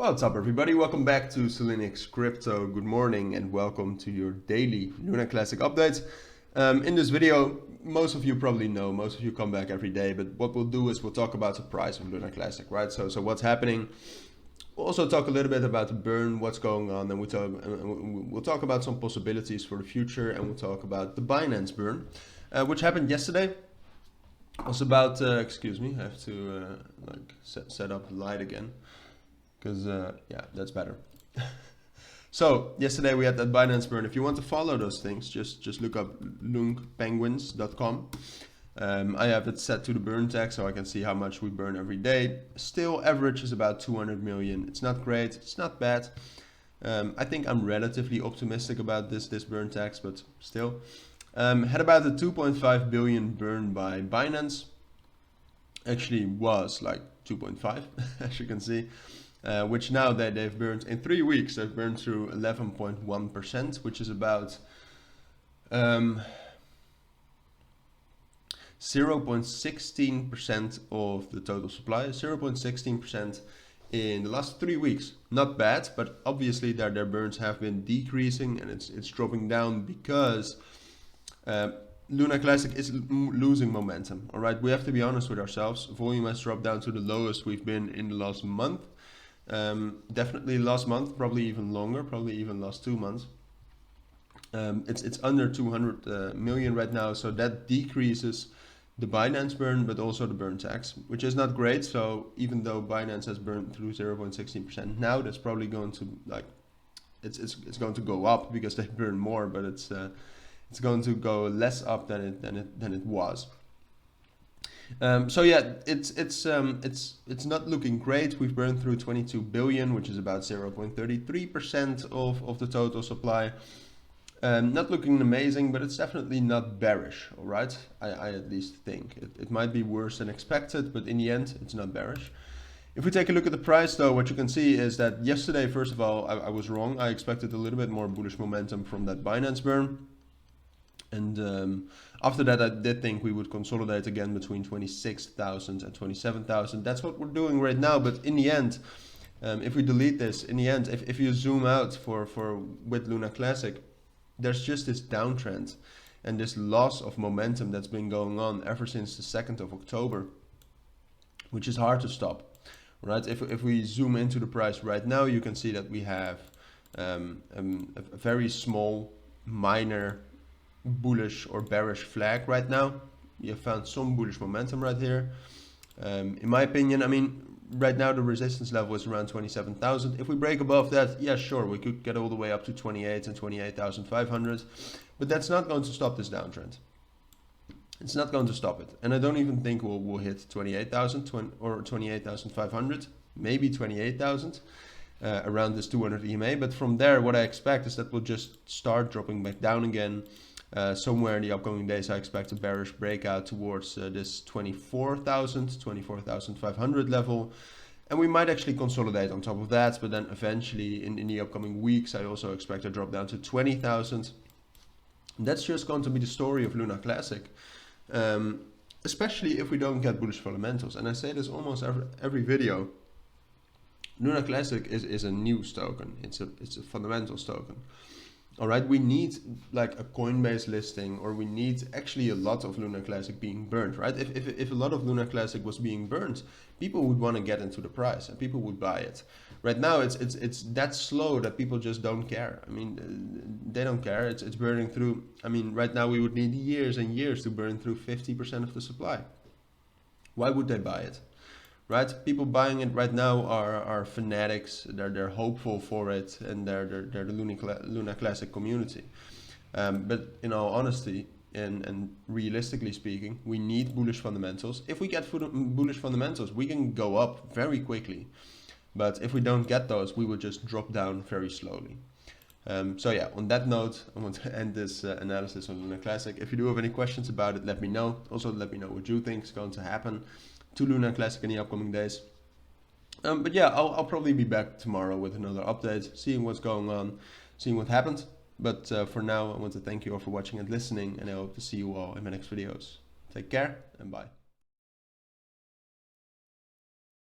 What's up everybody, welcome back to Cilinix Crypto. Good morning and welcome to your daily Luna Classic updates. In this video, most of you probably know, most of you come back every day, but what we'll do is we'll talk about the price of Luna Classic, right? So what's happening. We'll also talk a little bit about the burn, what's going on, and we'll talk about some possibilities for the future, and we'll talk about the Binance Burn, which happened yesterday. It was about, excuse me, I have to set up the light again. Because, yeah, that's better. So, yesterday we had that Binance Burn. If you want to follow those things, just look up luncpenguins.com. I have it set to the burn tag so I can see how much we burn every day. Still, average is about 200 million. It's not great, it's not bad. I think I'm relatively optimistic about this burn tax, but still. Had about a 2.5 billion burn by Binance. Actually was like 2.5, as you can see. Which now they've burned in 3 weeks. They've burned through 11.1%, which is about 0.16% of the total supply. 0.16% in the last 3 weeks. Not bad, but obviously their burns have been decreasing and it's dropping down because Luna Classic is losing momentum. All right, we have to be honest with ourselves. Volume has dropped down to the lowest we've been in the last month. Definitely last month, probably even longer, probably even last 2 months. It's under 200 million right now, so that decreases the Binance burn, but also the burn tax, which is not great. So even though Binance has burned through 0.16% now, that's probably going to it's going to go up because they burn more, but it's going to go less up than it was. So yeah, it's not looking great. We've burned through 22 billion, which is about 0.33% of the total supply. Not looking amazing, but it's definitely not bearish. All right, I at least think it might be worse than expected, but in the end, it's not bearish. If we take a look at the price, though, what you can see is that yesterday, first of all, I was wrong. I expected a little bit more bullish momentum from that Binance burn. And after that, I did think we would consolidate again between 26,000 and 27,000. That's what we're doing right now. But in the end, if we delete this, in the end, if you zoom out with Luna Classic, there's just this downtrend and this loss of momentum that's been going on ever since the 2nd of October, which is hard to stop, right? If we zoom into the price right now, you can see that we have a very small, minor bullish or bearish flag right now. You have found some bullish momentum right here. In my opinion, I mean, right now the resistance level is around 27,000. If we break above that, yeah, sure, we could get all the way up to 28 and 28,500, but that's not going to stop this downtrend. It's not going to stop it, and I don't even think we'll hit 28,000 or 28,500, maybe 28,000. Around this 200 EMA, but from there, what I expect is that we'll just start dropping back down again. Somewhere in the upcoming days, I expect a bearish breakout towards this 24,500 level. And we might actually consolidate on top of that, but then eventually in the upcoming weeks, I also expect a drop down to 20,000. That's just going to be the story of Luna Classic, especially if we don't get bullish fundamentals. And I say this almost every video. Luna Classic is a news token. It's a fundamentals token. All right, we need like a Coinbase listing, or we need actually a lot of Luna Classic being burned, right? If a lot of Luna Classic was being burned, people would want to get into the price and people would buy it. Right now, it's that slow that people just don't care. I mean, they don't care. It's burning through. I mean, right now we would need years and years to burn through 50% of the supply. Why would they buy it? Right, people buying it right now are fanatics. They're hopeful for it, and they're the Luna Classic community. But in all honesty and realistically speaking, we need bullish fundamentals. If we get bullish fundamentals, we can go up very quickly. But if we don't get those, we will just drop down very slowly. So yeah, on that note, I want to end this analysis on Luna Classic. If you do have any questions about it, let me know. Also, let me know what you think is going to happen to Luna Classic in the upcoming days. But yeah, I'll probably be back tomorrow with another update, seeing what's going on, seeing what happened. But for now, I want to thank you all for watching and listening, and I hope to see you all in my next videos. Take care and bye.